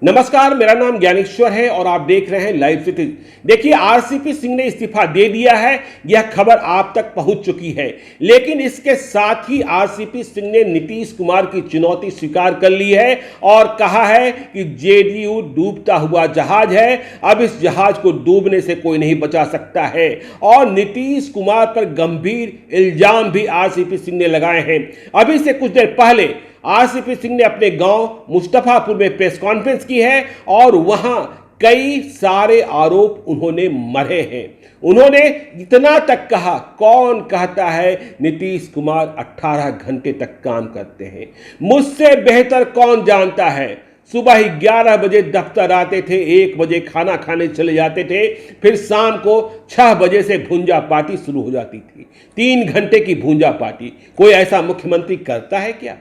नमस्कार, मेरा नाम ज्ञानेश्वर है और आप देख रहे हैं लाइव सिटी। देखिए, आरसीपी सिंह ने इस्तीफा दे दिया है, यह खबर आप तक पहुंच चुकी है। लेकिन इसके साथ ही आरसीपी सिंह ने नीतीश कुमार की चुनौती स्वीकार कर ली है और कहा है कि जेडीयू डूबता हुआ जहाज है, अब इस जहाज को डूबने से कोई नहीं बचा सकता है। और नीतीश कुमार पर गंभीर इल्जाम भी आरसीपी सिंह ने लगाए हैं। अभी से कुछ देर पहले आरसीपी सिंह ने अपने गांव मुस्तफापुर में प्रेस कॉन्फ्रेंस की है और वहां कई सारे आरोप उन्होंने मढ़े हैं। उन्होंने इतना तक कहा, कौन कहता है नीतीश कुमार 18 घंटे तक काम करते हैं, मुझसे बेहतर कौन जानता है। सुबह ही 11 बजे दफ्तर आते थे, 1 बजे खाना खाने चले जाते थे, फिर शाम को 6 बजे से भूंजा पार्टी शुरू हो जाती थी। 3 घंटे की भूंजा पार्टी कोई ऐसा मुख्यमंत्री करता है क्या?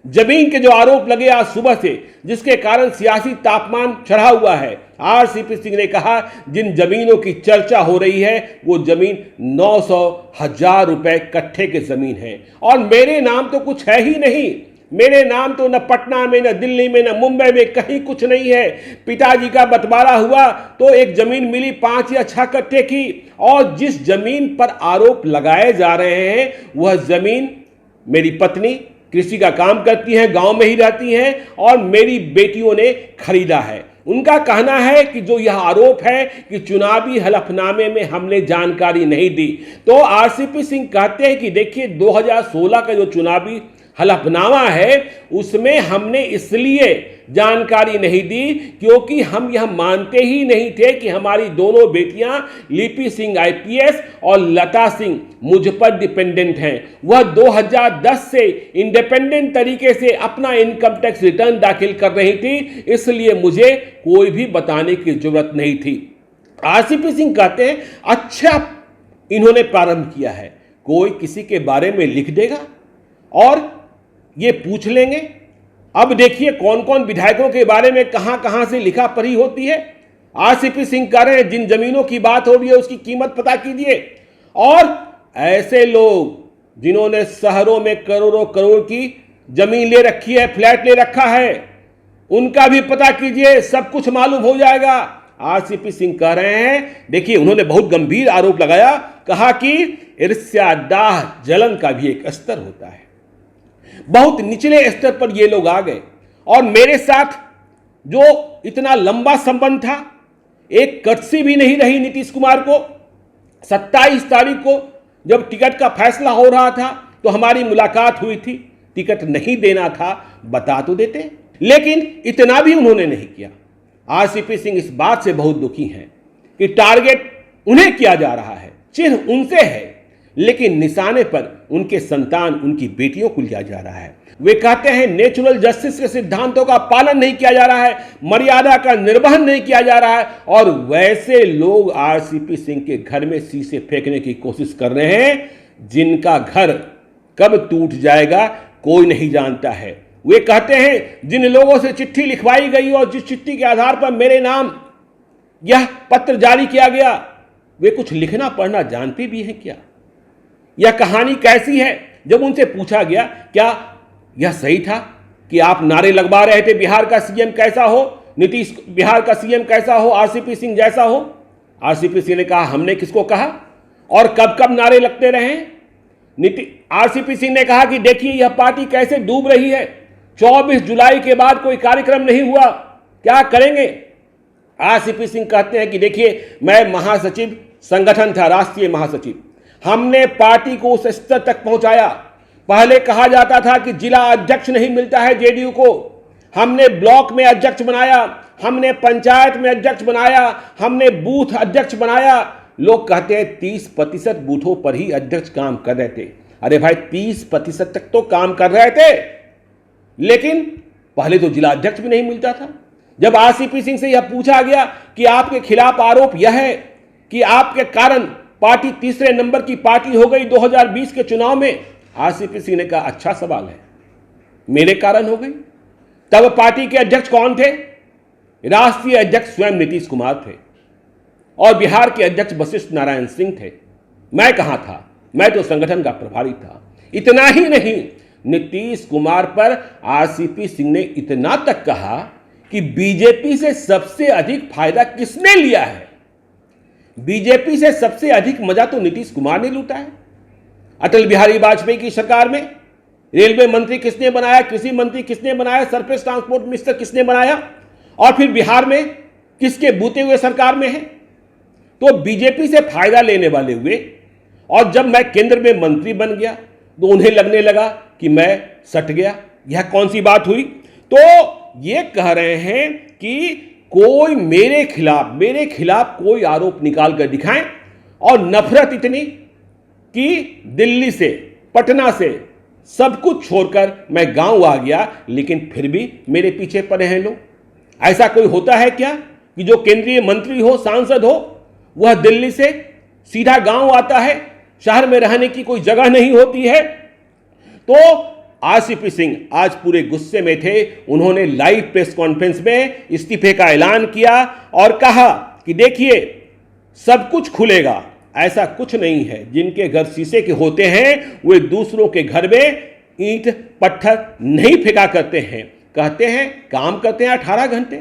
जमीन के जो आरोप लगे आज सुबह से, जिसके कारण सियासी तापमान चढ़ा हुआ है, आरसीपी सिंह ने कहा जिन जमीनों की चर्चा हो रही है वो जमीन 900,000 रुपए कट्ठे की जमीन है और मेरे नाम तो कुछ है ही नहीं। मेरे नाम तो न पटना में, न दिल्ली में, न मुंबई में कहीं कुछ नहीं है। पिताजी का बंटवारा हुआ तो एक जमीन मिली 5 या 6 कट्ठे की, और जिस जमीन पर आरोप लगाए जा रहे हैं वह जमीन मेरी पत्नी कृषि का काम करती हैं, गांव में ही रहती हैं और मेरी बेटियों ने खरीदा है। उनका कहना है कि जो यह आरोप है कि चुनावी हलफनामे में हमने जानकारी नहीं दी, तो आरसीपी सिंह कहते हैं कि देखिए 2016 का जो चुनावी हलफनामा है उसमें हमने इसलिए जानकारी नहीं दी क्योंकि हम यह मानते ही नहीं थे कि हमारी दोनों बेटियां लिपि सिंह आईपीएस और लता सिंह मुझ पर डिपेंडेंट हैं। वह 2010 से इंडिपेंडेंट तरीके से अपना इनकम टैक्स रिटर्न दाखिल कर रही थी, इसलिए मुझे कोई भी बताने की जरूरत नहीं थी। आरसीपी सिंह कहते हैं अच्छा इन्होंने प्रारंभ किया है, कोई किसी के बारे में लिख देगा और ये पूछ लेंगे। अब देखिए कौन कौन विधायकों के बारे में कहां कहां से लिखा पढ़ी होती है। आरसीपी सिंह कह रहे हैं जिन जमीनों की बात हो रही है उसकी कीमत पता कीजिए, और ऐसे लोग जिन्होंने शहरों में करोड़ों करोड़ की जमीन ले रखी है, फ्लैट ले रखा है, उनका भी पता कीजिए, सब कुछ मालूम हो जाएगा। आरसीपी सिंह कह रहे हैं, देखिए उन्होंने बहुत गंभीर आरोप लगाया, कहा कि ईर्ष्या, दाह, जलन का भी एक स्तर होता है। बहुत निचले स्तर पर ये लोग आ गए और मेरे साथ जो इतना लंबा संबंध था, एक कटसी भी नहीं रही नीतीश कुमार को। 27 तारीख को जब टिकट का फैसला हो रहा था तो हमारी मुलाकात हुई थी। टिकट नहीं देना था, बता तो देते, लेकिन इतना भी उन्होंने नहीं किया। आरसीपी सिंह इस बात से बहुत दुखी हैं कि टारगेट उन्हें किया जा रहा है, चिन्ह उनसे है, लेकिन निशाने पर उनके संतान, उनकी बेटियों को लिया जा रहा है। वे कहते हैं नेचुरल जस्टिस के सिद्धांतों का पालन नहीं किया जा रहा है, मर्यादा का निर्वहन नहीं किया जा रहा है, और वैसे लोग आरसीपी सिंह के घर में शीशे फेंकने की कोशिश कर रहे हैं जिनका घर कब टूट जाएगा कोई नहीं जानता है। वे कहते हैं जिन लोगों से चिट्ठी लिखवाई गई और जिस चिट्ठी के आधार पर मेरे नाम यह पत्र जारी किया गया, वे कुछ लिखना पढ़ना जानते भी हैं क्या? यह कहानी कैसी है? जब उनसे पूछा गया क्या यह सही था कि आप नारे लगवा रहे थे बिहार का सीएम कैसा हो, नीतीश बिहार का सीएम कैसा हो, आरसीपी सिंह जैसा हो? आरसीपी सिंह ने कहा हमने किसको कहा और कब कब नारे लगते रहे? आरसीपी सिंह ने कहा कि देखिए यह पार्टी कैसे डूब रही है, 24 जुलाई के बाद कोई कार्यक्रम नहीं हुआ, क्या करेंगे? आरसीपी सिंह कहते हैं कि देखिए मैं महासचिव, संगठन था राष्ट्रीय महासचिव, हमने पार्टी को उस स्तर तक पहुंचाया। पहले कहा जाता था कि जिला अध्यक्ष नहीं मिलता है जेडीयू को, हमने ब्लॉक में अध्यक्ष बनाया, हमने पंचायत में अध्यक्ष बनाया, हमने बूथ अध्यक्ष बनाया। लोग कहते हैं 30% बूथों पर ही अध्यक्ष काम कर रहे थे। अरे भाई 30% तक तो काम कर रहे थे, लेकिन पहले तो जिला अध्यक्ष भी नहीं मिलता था। जब आरसीपी सिंह से यह पूछा गया कि आपके खिलाफ आरोप यह है कि आपके कारण पार्टी तीसरे नंबर की पार्टी हो गई 2020 के चुनाव में, आरसीपी सिंह ने कहा अच्छा सवाल है, मेरे कारण हो गई। तब पार्टी के अध्यक्ष कौन थे? राष्ट्रीय अध्यक्ष स्वयं नीतीश कुमार थे और बिहार के अध्यक्ष वशिष्ठ नारायण सिंह थे। मैं कहां था? मैं तो संगठन का प्रभारी था। इतना ही नहीं, नीतीश कुमार पर आरसीपी सिंह ने इतना तक कहा कि बीजेपी से सबसे अधिक फायदा किसने लिया है? बीजेपी से सबसे अधिक मजा तो नीतीश कुमार ने लूटा है। अटल बिहारी वाजपेयी की सरकार में रेलवे मंत्री किसने बनाया, कृषि मंत्री किसने बनाया, सरफेस ट्रांसपोर्ट मिनिस्टर किसने बनाया, और फिर बिहार में किसके बूते हुए सरकार में है? तो बीजेपी से फायदा लेने वाले हुए, और जब मैं केंद्र में मंत्री बन गया तो उन्हें लगने लगा कि मैं सट गया। यह कौन सी बात हुई? तो ये कह रहे हैं कि कोई मेरे खिलाफ कोई आरोप निकाल कर दिखाएं, और नफरत इतनी कि दिल्ली से, पटना से सब कुछ छोड़कर मैं गांव आ गया, लेकिन फिर भी मेरे पीछे पड़े हैं लोग। ऐसा कोई होता है क्या कि जो केंद्रीय मंत्री हो, सांसद हो, वह दिल्ली से सीधा गांव आता है? शहर में रहने की कोई जगह नहीं होती है? तो आरसीपी सिंह आज पूरे गुस्से में थे। उन्होंने लाइव प्रेस कॉन्फ्रेंस में इस्तीफे का ऐलान किया और कहा कि देखिए, सब कुछ खुलेगा, ऐसा कुछ नहीं है। जिनके घर शीशे के होते हैं वे दूसरों के घर में ईंट पत्थर नहीं फेंका करते हैं। कहते हैं काम करते हैं 18 घंटे।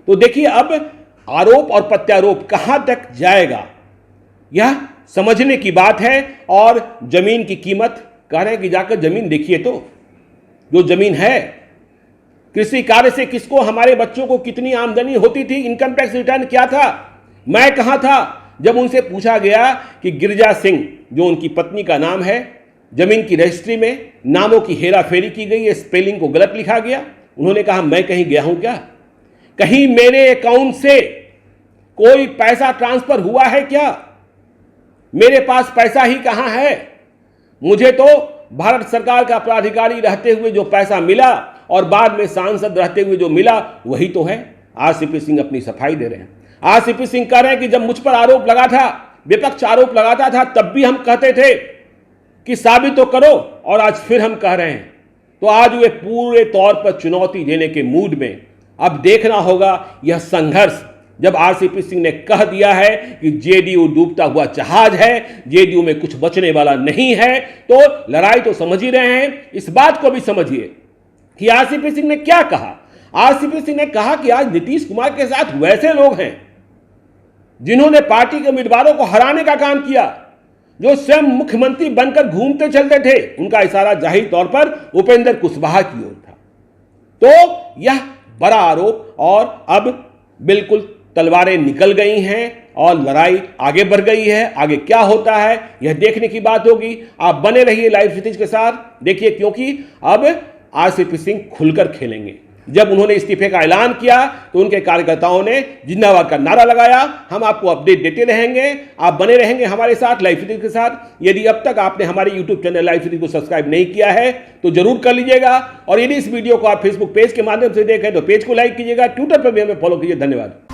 तो देखिए, अब आरोप और प्रत्यारोप कहां तक जाएगा, यह समझने की बात है। और जमीन की कीमत कह रहे हैं कि जाकर जमीन देखिए, तो जो जमीन है, कृषि कार्य से किसको, हमारे बच्चों को कितनी आमदनी होती थी, इनकम टैक्स रिटर्न क्या था, मैं कहां था जब उनसे पूछा गया कि गिरिजा सिंह, जो उनकी पत्नी का नाम है, जमीन की रजिस्ट्री में नामों की हेराफेरी की गई है, स्पेलिंग को गलत लिखा गया। उन्होंने कहा मैं कहीं गया हूं क्या? कहीं मेरे अकाउंट से कोई पैसा ट्रांसफर हुआ है क्या? मेरे पास पैसा ही कहां है? मुझे तो भारत सरकार का प्राधिकारी रहते हुए जो पैसा मिला और बाद में सांसद रहते हुए जो मिला वही तो है। आरसीपी सिंह अपनी सफाई दे रहे हैं। आरसीपी सिंह कह रहे हैं कि जब मुझ पर आरोप लगा था, विपक्ष आरोप लगाता था, तब भी हम कहते थे कि साबित तो करो, और आज फिर हम कह रहे हैं। तो आज वे पूरे तौर पर चुनौती देने के मूड में। अब देखना होगा यह संघर्ष, जब आरसीपी सिंह ने कह दिया है कि जेडीयू डूबता हुआ जहाज है, जेडीयू में कुछ बचने वाला नहीं है, तो लड़ाई तो समझ ही रहे हैं। इस बात को भी समझिए कि आरसीपी सिंह ने क्या कहा। आरसीपी सिंह ने कहा कि आज नीतीश कुमार के साथ वैसे लोग हैं जिन्होंने पार्टी के उम्मीदवारों को हराने का काम किया, जो स्वयं मुख्यमंत्री बनकर घूमते चलते थे। उनका इशारा जाहिर तौर पर उपेंद्र कुशवाहा की ओर था। तो यह बड़ा आरोप, और अब बिल्कुल तलवारें निकल गई हैं और लड़ाई आगे बढ़ गई है। आगे क्या होता है यह देखने की बात होगी। आप बने रहिए लाइव क्षितिज के साथ, देखिए, क्योंकि अब आरसीपी सिंह खुलकर खेलेंगे। जब उन्होंने इस्तीफे का ऐलान किया तो उनके कार्यकर्ताओं ने जिंदाबाद का नारा लगाया। हम आपको अपडेट देते रहेंगे, आप बने रहेंगे हमारे साथ लाइव क्षितिज के साथ। यदि अब तक आपने हमारे यूट्यूब चैनल लाइव क्षितिज को सब्सक्राइब नहीं किया है तो जरूर कर लीजिएगा, और यदि इस वीडियो को आप फेसबुक पेज के माध्यम से देखें तो पेज को लाइक कीजिएगा, ट्विटर पर भी हमें फॉलो कीजिए। धन्यवाद।